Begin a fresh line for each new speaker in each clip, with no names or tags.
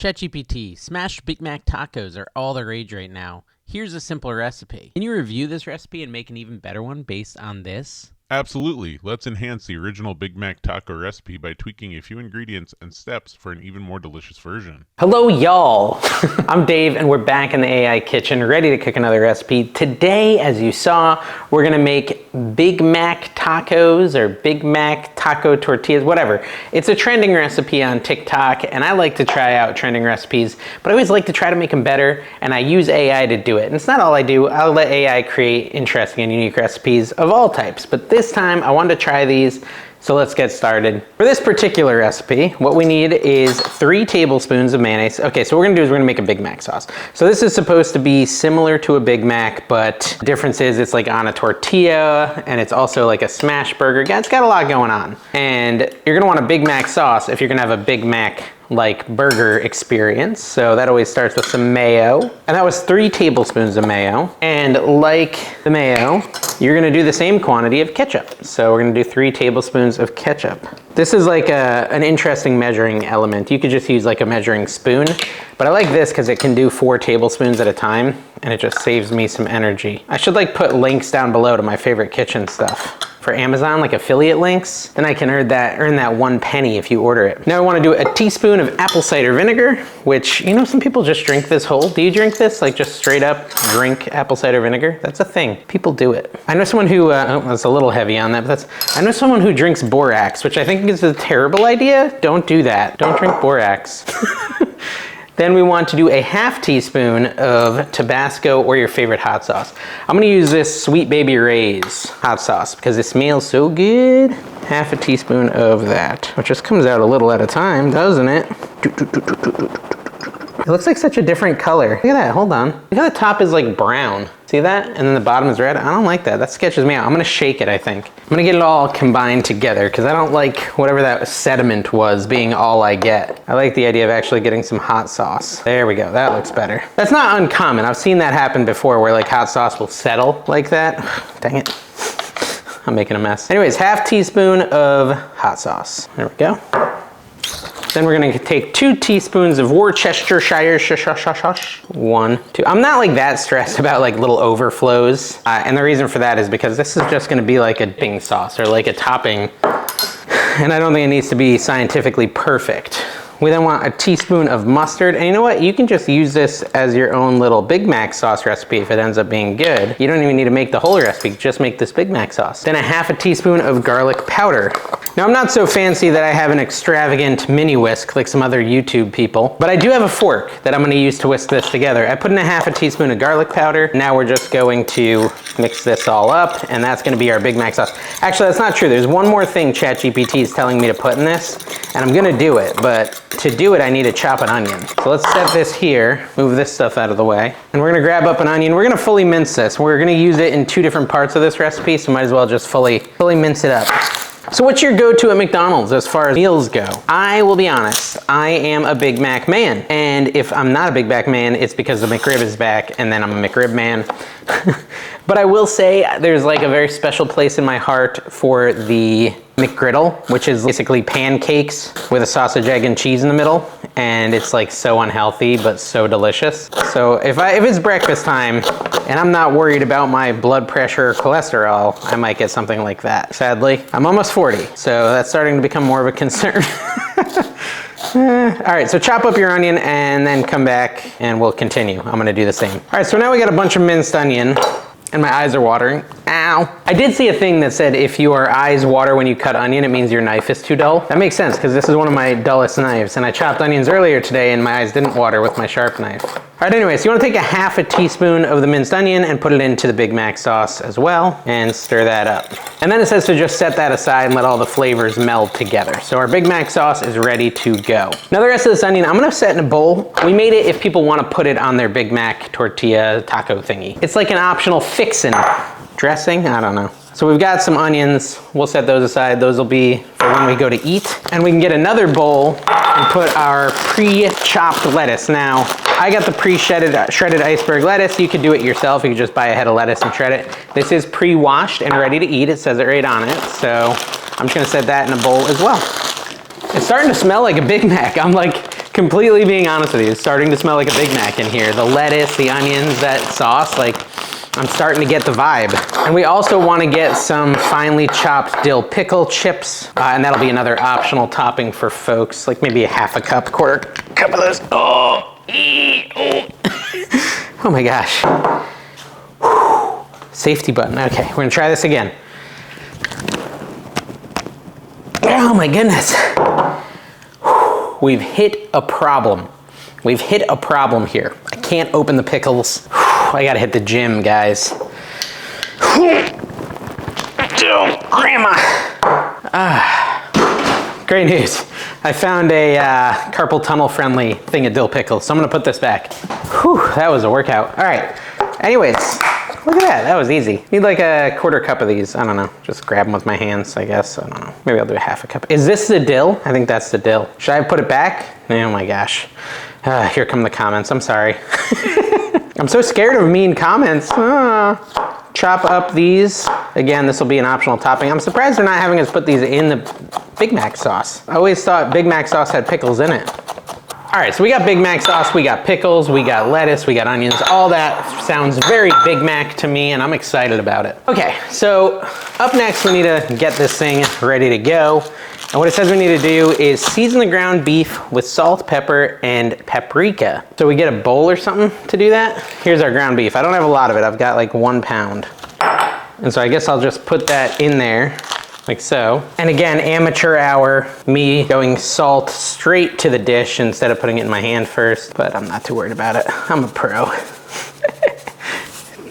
ChatGPT, smashed Big Mac tacos are all the rage right now. Here's a simple recipe. Can you review this recipe and make an even better one based on this?
Absolutely. Let's enhance the original Big Mac taco recipe by tweaking a few ingredients and steps for an even more delicious version.
Hello, y'all. I'm Dave, and we're back in the AI kitchen, ready to cook another recipe. Today, as you saw, we're gonna make Big Mac tacos or Big Mac taco tortillas, whatever. It's a trending recipe on TikTok, and I like to try out trending recipes, but I always like to try to make them better, and I use AI to do it. And it's not all I do. I'll let AI create interesting and unique recipes of all types, but this time I wanted to try these, so let's get started. For this particular recipe, what we need is 3 tablespoons of mayonnaise. Okay, so what we're gonna do is we're gonna make a Big Mac sauce. So this is supposed to be similar to a Big Mac, but the difference is it's like on a tortilla, and it's also like a smash burger. It's got a lot going on. And you're gonna want a Big Mac sauce if you're gonna have a Big Mac like burger experience. So that always starts with some mayo. And that was 3 tablespoons of mayo. And like the mayo, you're gonna do the same quantity of ketchup. So we're gonna do 3 tablespoons of ketchup. This is like an interesting measuring element. You could just use like a measuring spoon, but I like this because it can do 4 tablespoons at a time, and it just saves me some energy. I should like put links down below to my favorite kitchen stuff for Amazon, like affiliate links. Then I can earn that 1 penny if you order it. Now I wanna do a teaspoon of apple cider vinegar, which, you know, some people just drink this whole. Do you drink this? Like just straight up drink apple cider vinegar? That's a thing. People do it. I know someone who, oh, that's a little heavy on that, but I know someone who drinks borax, which I think is a terrible idea. Don't do that. Don't drink borax. Then we want to do a ½ teaspoon of Tabasco or your favorite hot sauce. I'm gonna use this Sweet Baby Ray's hot sauce because it smells so good. ½ teaspoon of that, which just comes out a little at a time, doesn't it? It looks like such a different color. Look at that, hold on. Look how the top is like brown. See that? And then the bottom is red. I don't like that. That sketches me out. I'm gonna shake it, I think. I'm gonna get it all combined together because I don't like whatever that sediment was being all I get. I like the idea of actually getting some hot sauce. There we go, that looks better. That's not uncommon. I've seen that happen before where like hot sauce will settle like that. Dang it. I'm making a mess. Anyways, ½ teaspoon of hot sauce. There we go. Then we're gonna take 2 teaspoons of Worcestershire, 1, 2. I'm not like that stressed about like little overflows. And the reason for that is because this is just gonna be like a dipping sauce or like a topping. And I don't think it needs to be scientifically perfect. We then want a teaspoon of mustard. And you know what? You can just use this as your own little Big Mac sauce recipe if it ends up being good. You don't even need to make the whole recipe, just make this Big Mac sauce. Then a ½ teaspoon of garlic powder. Now I'm not so fancy that I have an extravagant mini whisk like some other YouTube people, but I do have a fork that I'm gonna use to whisk this together. I put in a ½ teaspoon of garlic powder. Now we're just going to mix this all up, and that's gonna be our Big Mac sauce. Actually, that's not true. There's one more thing ChatGPT is telling me to put in this, and I'm gonna do it, but to do it, I need to chop an onion. So let's set this here, move this stuff out of the way. And we're gonna grab up an onion. We're gonna fully mince this. We're gonna use it in 2 different parts of this recipe, so might as well just fully mince it up. So what's your go-to at McDonald's as far as meals go? I will be honest, I am a Big Mac man. And if I'm not a Big Mac man, it's because the McRib is back and then I'm a McRib man. But I will say there's like a very special place in my heart for the McGriddle, which is basically pancakes with a sausage, egg, and cheese in the middle. And it's like so unhealthy, but so delicious. So if it's breakfast time and I'm not worried about my blood pressure or cholesterol, I might get something like that. Sadly, I'm almost 40, so that's starting to become more of a concern. All right, so chop up your onion and then come back and we'll continue. I'm gonna do the same. All right, so now we got a bunch of minced onion. And my eyes are watering. Ow. I did see a thing that said if your eyes water when you cut onion, it means your knife is too dull. That makes sense because this is one of my dullest knives, and I chopped onions earlier today and my eyes didn't water with my sharp knife. All right, anyway, so you want to take a ½ teaspoon of the minced onion and put it into the Big Mac sauce as well and stir that up. And then it says to just set that aside and let all the flavors meld together. So our Big Mac sauce is ready to go. Now the rest of this onion, I'm gonna set in a bowl. We made it if people want to put it on their Big Mac tortilla taco thingy. It's like an optional fixin'. Dressing? I don't know. So we've got some onions. We'll set those aside. Those will be for when we go to eat. And we can get another bowl and put our pre-chopped lettuce. Now, I got the shredded iceberg lettuce. You could do it yourself. You could just buy a head of lettuce and shred it. This is pre-washed and ready to eat. It says it right on it. So I'm just gonna set that in a bowl as well. It's starting to smell like a Big Mac. I'm like Completely being honest with you, it's starting to smell like a Big Mac in here. The lettuce, the onions, that sauce, like, I'm starting to get the vibe. And we also want to get some finely chopped dill pickle chips, and that'll be another optional topping for folks, like maybe a half a cup, quarter cup of this. Oh, oh my gosh. Whew. Safety button. Okay, we're gonna try this again. Oh my goodness. We've hit a problem. We've hit a problem here. I can't open the pickles. I gotta hit the gym, guys. Grandma. Great news. I found a carpal tunnel friendly thing of dill pickles, so I'm gonna put this back. Whew, that was a workout. All right, anyways, look at that, that was easy. Need like a quarter cup of these, I don't know. Just grab them with my hands, I guess, I don't know. Maybe I'll do a half a cup. Is this the dill? I think that's the dill. Should I put it back? Oh my gosh. Here come the comments, I'm sorry. I'm so scared of mean comments. Chop up these. Again, this will be an optional topping. I'm surprised they're not having us put these in the Big Mac sauce. I always thought Big Mac sauce had pickles in it. All right, so we got Big Mac sauce, we got pickles, we got lettuce, we got onions. All that sounds very Big Mac to me, and I'm excited about it. Okay, so up next we need to get this thing ready to go. And what it says we need to do is season the ground beef with salt, pepper, and paprika. So we get a bowl or something to do that. Here's our ground beef. I don't have a lot of it. I've got like 1 pound. And so I guess I'll just put that in there like so. And again, amateur hour, me going salt straight to the dish instead of putting it in my hand first, but I'm not too worried about it. I'm a pro.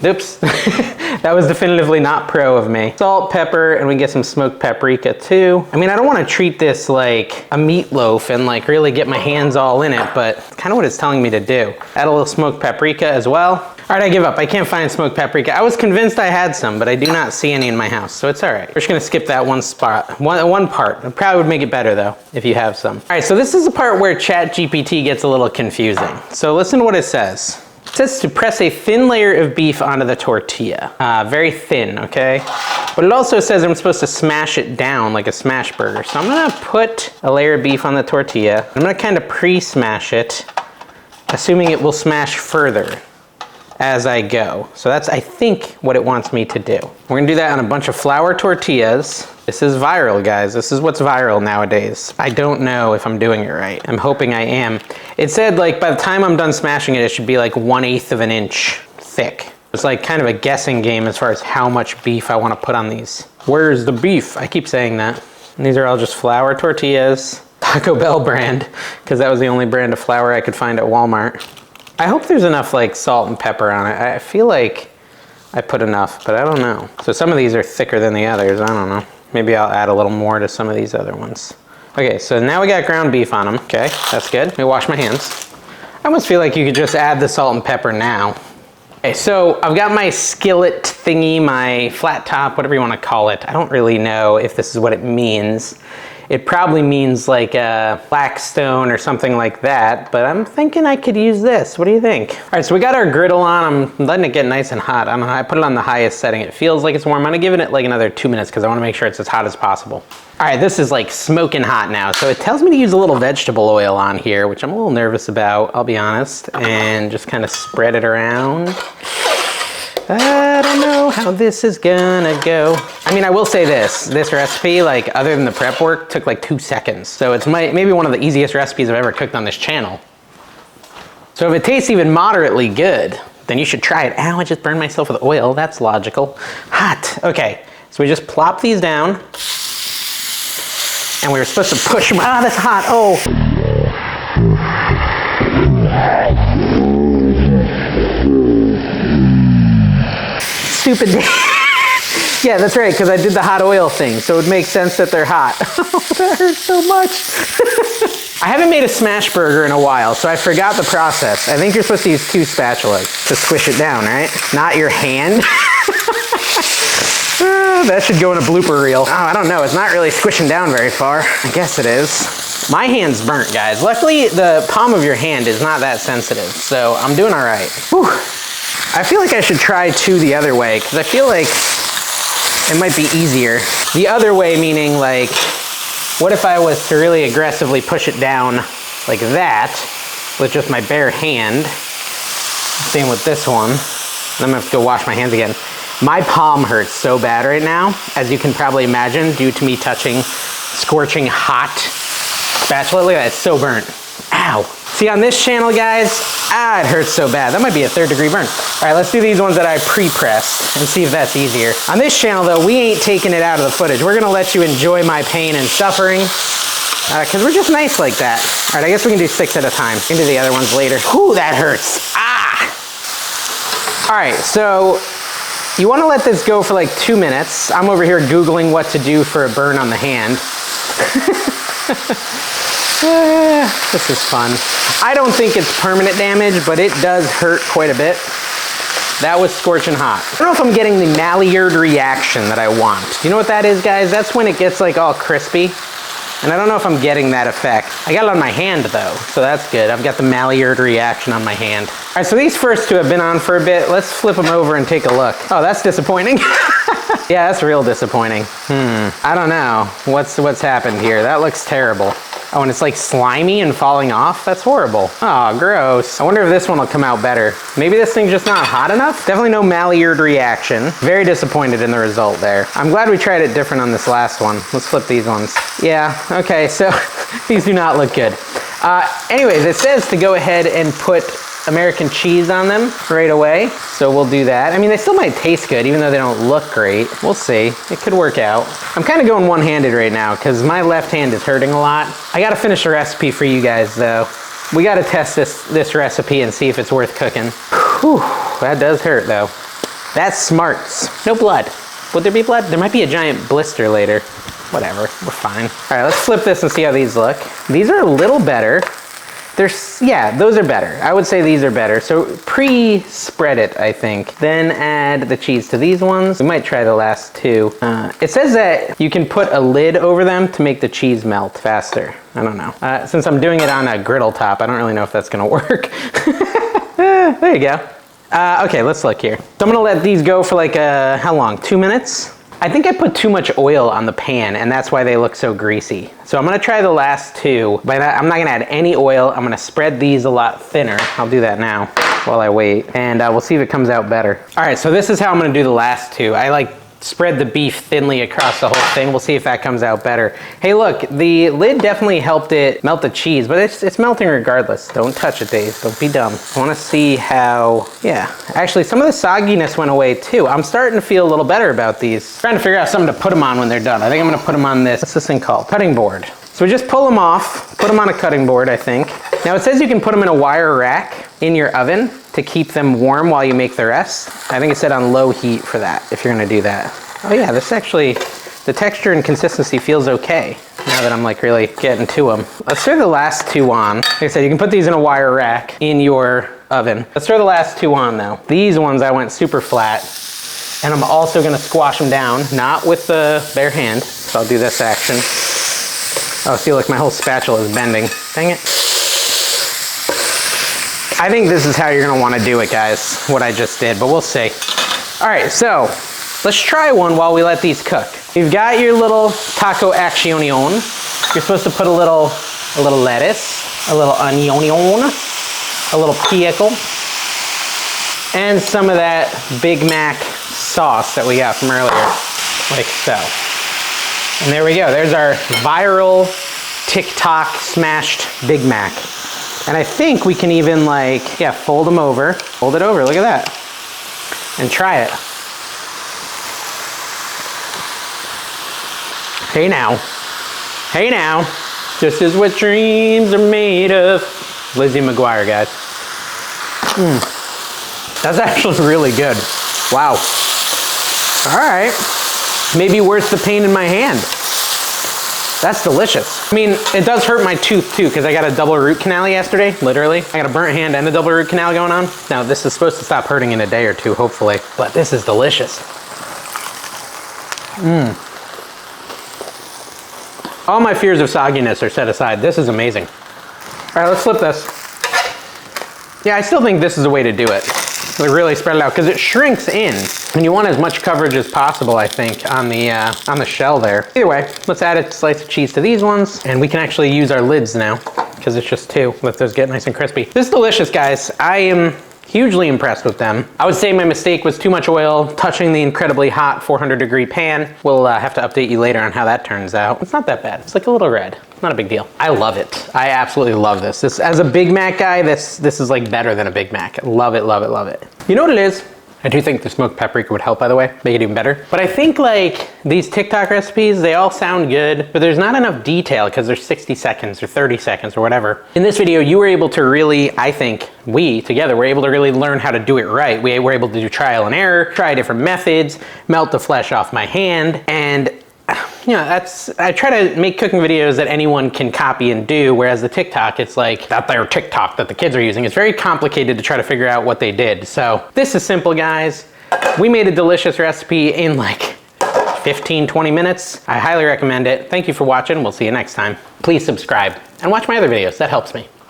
Oops, that was definitively not pro of me. Salt, pepper, and we get some smoked paprika too. I mean, I don't want to treat this like a meatloaf and like really get my hands all in it, but kind of what it's telling me to do. Add a little smoked paprika as well. All right, I give up. I can't find smoked paprika. I was convinced I had some, but I do not see any in my house, so it's all right. We're just gonna skip that one spot, one part. It probably would make it better though, if you have some. All right, so this is the part where ChatGPT gets a little confusing. So listen to what it says. It says to press a thin layer of beef onto the tortilla. Very thin, okay? But it also says I'm supposed to smash it down like a smash burger. So I'm gonna put a layer of beef on the tortilla. I'm gonna kind of pre-smash it, assuming it will smash further as I go. So that's, I think, what it wants me to do. We're gonna do that on a bunch of flour tortillas. This is viral, guys. This is what's viral nowadays. I don't know if I'm doing it right. I'm hoping I am. It said like by the time I'm done smashing it, it should be like 1/8 of an inch thick. It's like kind of a guessing game as far as how much beef I wanna put on these. Where's the beef? I keep saying that. And these are all just flour tortillas, Taco Bell brand, because that was the only brand of flour I could find at Walmart. I hope there's enough like salt and pepper on it. I feel like I put enough, but I don't know. So some of these are thicker than the others, I don't know. Maybe I'll add a little more to some of these other ones. Okay, so now we got ground beef on them. Okay, that's good. Let me wash my hands. I almost feel like you could just add the salt and pepper now. Okay, so I've got my skillet thingy, my flat top, whatever you want to call it. I don't really know if this is what it means. It probably means like a Blackstone or something like that, but I'm thinking I could use this. What do you think? All right, so we got our griddle on. I'm letting it get nice and hot. I put it on the highest setting. It feels like it's warm. I'm gonna give it like another 2 minutes because I wanna make sure it's as hot as possible. All right, this is like smoking hot now. So it tells me to use a little vegetable oil on here, which I'm a little nervous about, I'll be honest, and just kind of spread it around. I don't know how this is gonna go. I mean, I will say this recipe, like other than the prep work, took like 2 seconds. So it's maybe one of the easiest recipes I've ever cooked on this channel. So if it tastes even moderately good, then you should try it. Ow, I just burned myself with oil. That's logical. Hot, okay. So we just plop these down. And we were supposed to push them. Ah, that's hot, oh. Stupid. Yeah, that's right, because I did the hot oil thing, so it would make sense that they're hot. That hurts so much. I haven't made a smash burger in a while, so I forgot the process. I think you're supposed to use 2 spatulas to squish it down, right? Not your hand. That should go in a blooper reel. Oh, I don't know, it's not really squishing down very far. I guess it is. My hand's burnt, guys. Luckily, the palm of your hand is not that sensitive, so I'm doing all right. Whew. I feel like I should try 2 the other way, because I feel like it might be easier. The other way meaning like, what if I was to really aggressively push it down like that with just my bare hand. Same with this one. I'm gonna have to go wash my hands again. My palm hurts so bad right now, as you can probably imagine, due to me touching scorching hot spatula. Look at that, it's so burnt. Ow. See, on this channel, guys, it hurts so bad. That might be a 3rd-degree burn. All right, let's do these ones that I pre-pressed and see if that's easier. On this channel, though, we ain't taking it out of the footage. We're gonna let you enjoy my pain and suffering, because we're just nice like that. All right, I guess we can do 6 at a time. We can do the other ones later. Whew, that hurts. All right, so you wanna let this go for like 2 minutes. I'm over here Googling what to do for a burn on the hand. This is fun. I don't think it's permanent damage, but it does hurt quite a bit. That was scorching hot. I don't know if I'm getting the Maillard reaction that I want. You know what that is, guys? That's when it gets like all crispy. And I don't know if I'm getting that effect. I got it on my hand though, so that's good. I've got the Maillard reaction on my hand. All right, so these first 2 have been on for a bit. Let's flip them over and take a look. Oh, that's disappointing. Yeah, that's real disappointing. I don't know. What's happened here? That looks terrible. Oh, and it's like slimy and falling off? That's horrible. Oh, gross. I wonder if this one will come out better. Maybe this thing's just not hot enough? Definitely no Maillard reaction. Very disappointed in the result there. I'm glad we tried it different on this last one. Let's flip these ones. Yeah, okay, so these do not look good. Anyways, it says to go ahead and put American cheese on them right away. So we'll do that. I mean, they still might taste good, even though they don't look great. We'll see. It could work out. I'm kind of going one-handed right now because my left hand is hurting a lot. I got to finish the recipe for you guys, though. We got to test this recipe and see if it's worth cooking. Whew, that does hurt, though. That smarts. No blood. Would there be blood? There might be a giant blister later. Whatever, we're fine. All right, let's flip this and see how these look. These are a little better. Yeah, those are better. I would say these are better. So pre-spread it, I think. Then add the cheese to these ones. We might try the last 2. It says that you can put a lid over them to make the cheese melt faster. I don't know. Since I'm doing it on a griddle top, I don't really know if that's gonna work. There you go. Okay, let's look here. So I'm gonna let these go for like, how long? 2 minutes? I think I put too much oil on the pan and that's why they look so greasy. So I'm gonna try the last 2. By that, I'm not gonna add any oil. I'm gonna spread these a lot thinner. I'll do that now while I wait. And we'll see if it comes out better. All right, so this is how I'm gonna do the last 2. I like spread the beef thinly across the whole thing. We'll see if that comes out better. Hey, look, the lid definitely helped it melt the cheese, but it's melting regardless. Don't touch it, Dave. Don't be dumb. I wanna see how, yeah. Actually, some of the sogginess went away too. I'm starting to feel a little better about these. Trying to figure out something to put them on when they're done. I think I'm gonna put them on this, what's this thing called? Cutting board. So we just pull them off, put them on a cutting board, I think. Now it says you can put them in a wire rack in your oven to keep them warm while you make the rest. I think it said on low heat for that, if you're gonna do that. Oh yeah, this actually, the texture and consistency feels okay now that I'm like really getting to them. Let's throw the last 2 on. Like I said, you can put these in a wire rack in your oven. Let's throw the last 2 on though. These ones I went super flat, and I'm also gonna squash them down, not with the bare hand. So I'll do this action. Oh, see, look, my whole spatula is bending. Dang it. I think this is how you're gonna wanna do it, guys, what I just did, but we'll see. All right, so let's try one while we let these cook. You've got your little taco accionion. You're supposed to put a little lettuce, a little onion, a little pickle, and some of that Big Mac sauce that we got from earlier, like so. And there we go, there's our viral TikTok smashed Big Mac. And I think we can even like, yeah, fold them over, fold it over, look at that. And try it. Hey now, this is what dreams are made of. Lizzie McGuire, guys. That's actually really good. Wow. All right, maybe worth the pain in my hand. That's delicious. I mean, it does hurt my tooth too, because I got a double root canal yesterday, literally. I got a burnt hand and a double root canal going on. Now, this is supposed to stop hurting in a day or 2, hopefully, but this is delicious. All my fears of sogginess are set aside. This is amazing. All right, let's flip this. Yeah, I still think this is the way to do it. Like really spread it out, because it shrinks in. And you want as much coverage as possible, I think, on the shell there. Either way, let's add a slice of cheese to these ones, and we can actually use our lids now. because it's just 2. Let those get nice and crispy. This is delicious, guys. I am hugely impressed with them. I would say my mistake was too much oil touching the incredibly hot 400-degree pan. We'll have to update you later on how that turns out. It's not that bad. It's like a little red. Not a big deal. I love it. I absolutely love this. As a Big Mac guy, this is like better than a Big Mac. Love it, love it, love it. You know what it is? I do think the smoked paprika would help, by the way, make it even better. But I think like these TikTok recipes, they all sound good, but there's not enough detail because they're 60 seconds or 30 seconds or whatever. In this video, you were able to really, I think, we together were able to really learn how to do it right. We were able to do trial and error, try different methods, melt the flesh off my hand, and you know, I try to make cooking videos that anyone can copy and do, whereas the TikTok, it's like that their TikTok that the kids are using. It's very complicated to try to figure out what they did. So this is simple, guys. We made a delicious recipe in like 15, 20 minutes. I highly recommend it. Thank you for watching. We'll see you next time. Please subscribe and watch my other videos. That helps me.